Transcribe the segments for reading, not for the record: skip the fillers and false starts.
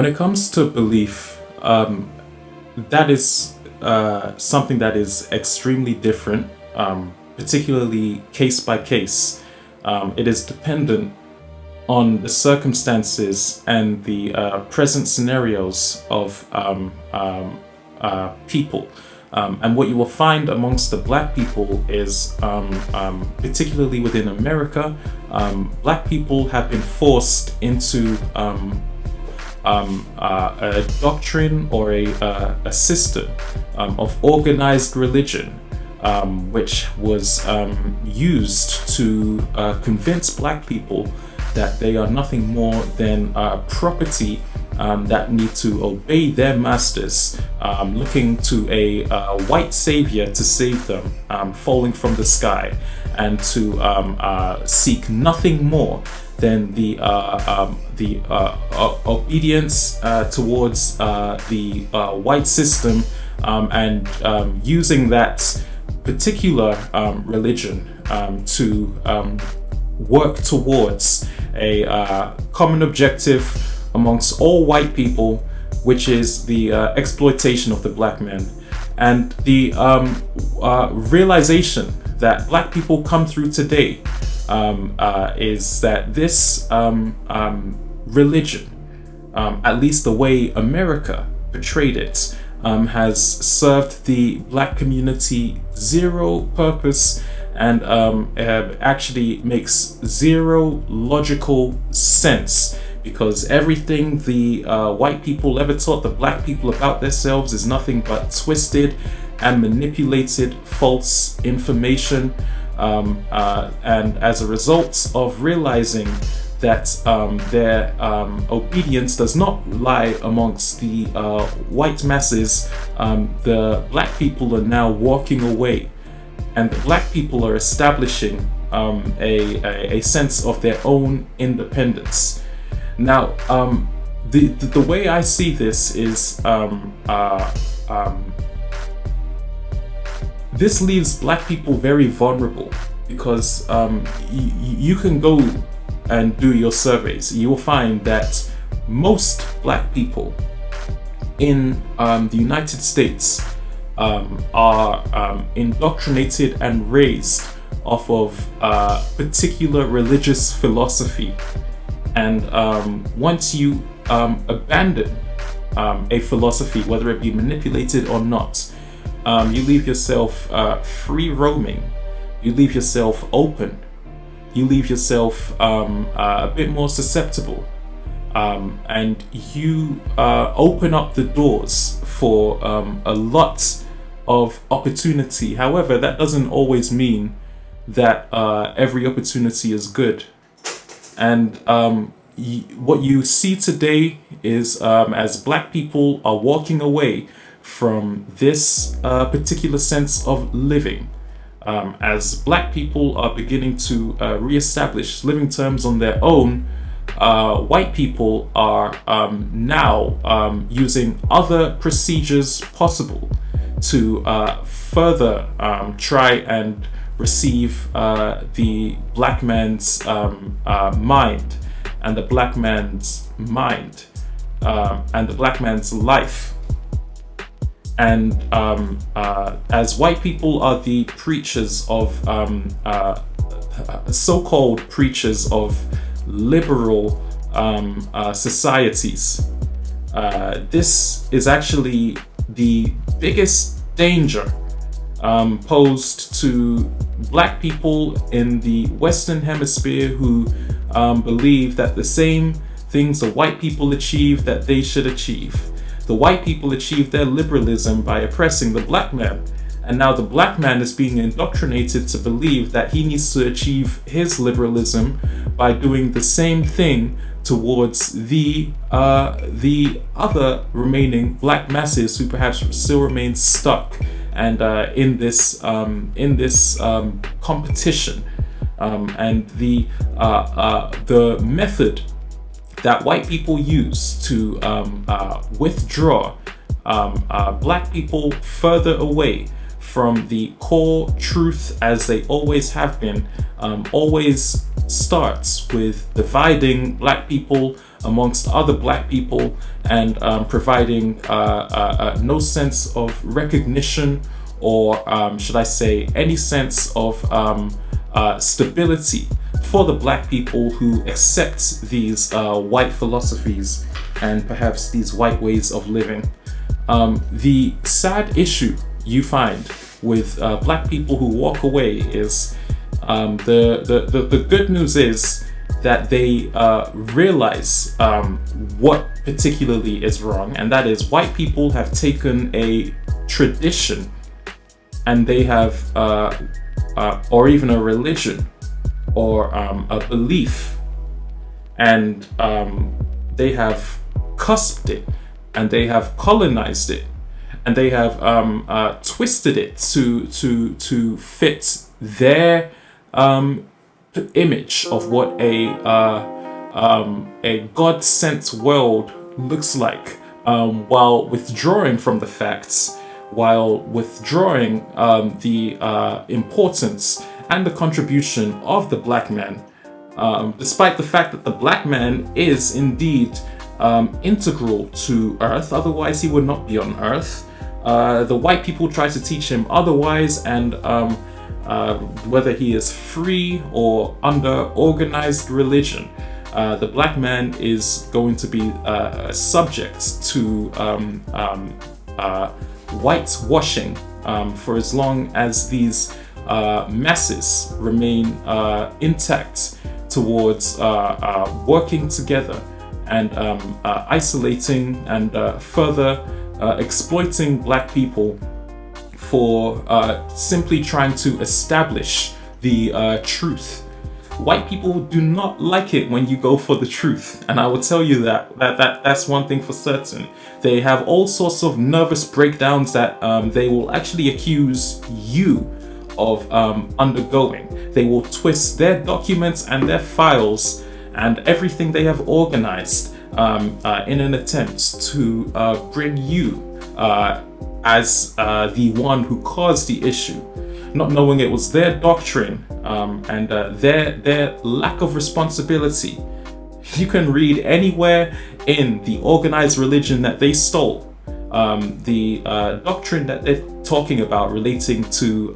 When it comes to belief, that is something that is extremely different, particularly case by case. It is dependent on the circumstances and the present scenarios of people. And what you will find amongst the black people is, particularly within America, black people have been forced into a doctrine or a system of organized religion, which was used to convince black people that they are nothing more than property that need to obey their masters, looking to a white savior to save them, falling from the sky, and to seek nothing more than the obedience towards the white system, and using that particular religion to work towards a common objective amongst all white people, which is the exploitation of the black man. And the realization that black people come through today is that this religion, at least the way America portrayed it, has served the black community zero purpose, and actually makes zero logical sense, because everything the white people ever taught the black people about themselves is nothing but twisted and manipulated false information. And as a result of realizing that their obedience does not lie amongst the white masses, the black people are now walking away, and the black people are establishing a sense of their own independence. Now, the way I see this is this leaves black people very vulnerable, because you can go and do your surveys. You will find that most black people in the United States are indoctrinated and raised off of particular religious philosophy. And once you abandon a philosophy, whether it be manipulated or not, you leave yourself free roaming, you leave yourself open, you leave yourself a bit more susceptible, and you open up the doors for a lot of opportunity. However, that doesn't always mean that every opportunity is good. And what you see today is, as black people are walking away from this particular sense of living, as black people are beginning to reestablish living terms on their own, white people are now using other procedures possible to further try and receive the black man's mind, and the black man's mind, and the black man's life. And as white people are the preachers of so-called preachers of liberal societies, this is actually the biggest danger posed to black people in the Western Hemisphere, who believe that the same things the white people achieve that they should achieve. The white people achieve their liberalism by oppressing the black man, and now the black man is being indoctrinated to believe that he needs to achieve his liberalism by doing the same thing towards the other remaining black masses who perhaps still remain stuck and in this competition, and the method that white people use to withdraw black people further away from the core truth, as they always have been, always starts with dividing black people amongst other black people, and providing no sense of recognition, or should I say, any sense of stability for the black people who accept these white philosophies and perhaps these white ways of living. The sad issue you find with black people who walk away is the good news is that they realize what particularly is wrong, and that is white people have taken a tradition and they have or even a religion or a belief, and they have cusped it, and they have colonized it, and they have twisted it to fit their image of what a God-sent world looks like, while withdrawing from the facts, while withdrawing the importance and the contribution of the black man, despite the fact that the black man is indeed integral to Earth, otherwise he would not be on Earth. The white people try to teach him otherwise, and whether he is free or under organized religion, the black man is going to be subject to whitewashing for as long as these masses remain intact towards working together and isolating and further exploiting black people for simply trying to establish the truth. White people do not like it when you go for the truth, and I will tell you that's one thing for certain. They have all sorts of nervous breakdowns that they will actually accuse you of undergoing. They will twist their documents and their files and everything they have organized in an attempt to bring you as the one who caused the issue, not knowing it was their doctrine and their lack of responsibility. You can read anywhere in the organized religion that they stole, the doctrine that they're talking about relating to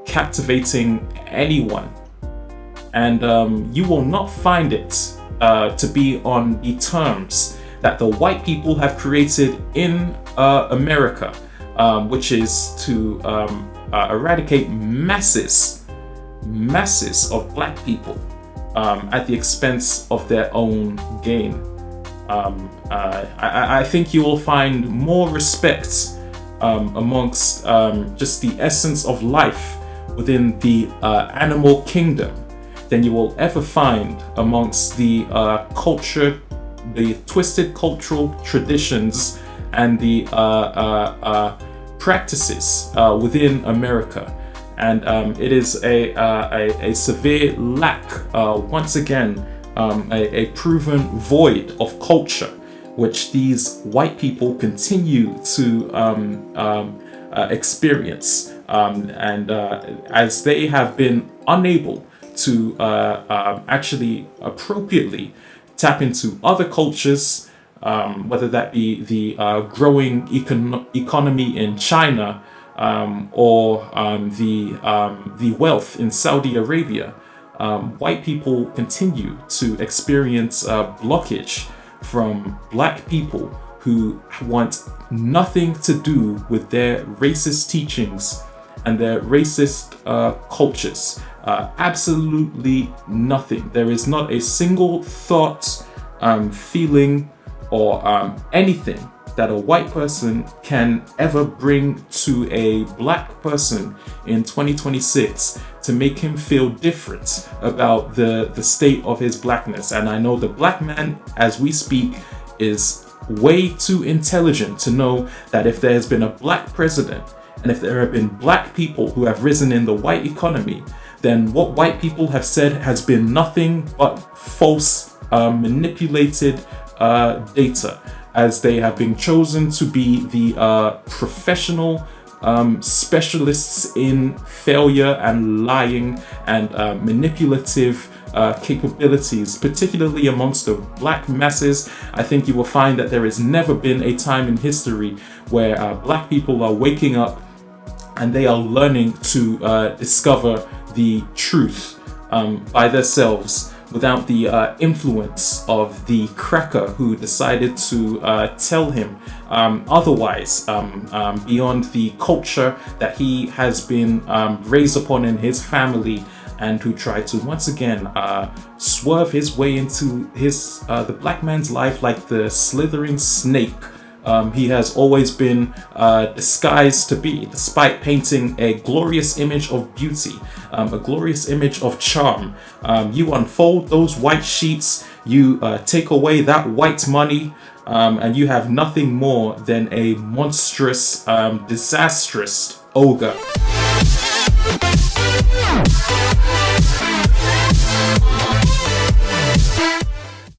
captivating anyone, and you will not find it to be on the terms that the white people have created in America, which is to eradicate masses of black people at the expense of their own gain. I think you will find more respect amongst just the essence of life within the animal kingdom than you will ever find amongst the culture, the twisted cultural traditions and the practices within America. And it is a severe lack, once again, a proven void of culture, which these white people continue to experience. And as they have been unable to actually appropriately tap into other cultures, whether that be the growing economy in China, or the wealth in Saudi Arabia, white people continue to experience blockage from black people who want nothing to do with their racist teachings and their racist cultures. Absolutely nothing. There is not a single thought, feeling, or anything that a white person can ever bring to a black person in 2026 to make him feel different about the state of his blackness. And I know the black man, as we speak, is way too intelligent to know that if there has been a black president, and if there have been black people who have risen in the white economy, then what white people have said has been nothing but false, manipulated data, as they have been chosen to be the professional specialists in failure and lying and manipulative capabilities, particularly amongst the black masses. I think you will find that there has never been a time in history where black people are waking up and they are learning to discover the truth by themselves without the influence of the cracker who decided to tell him otherwise, beyond the culture that he has been raised upon in his family, and who tried to once again swerve his way into the black man's life like the slithering snake he has always been disguised to be, despite painting a glorious image of beauty, a glorious image of charm. You unfold those white sheets, you take away that white money, and you have nothing more than a monstrous, disastrous ogre.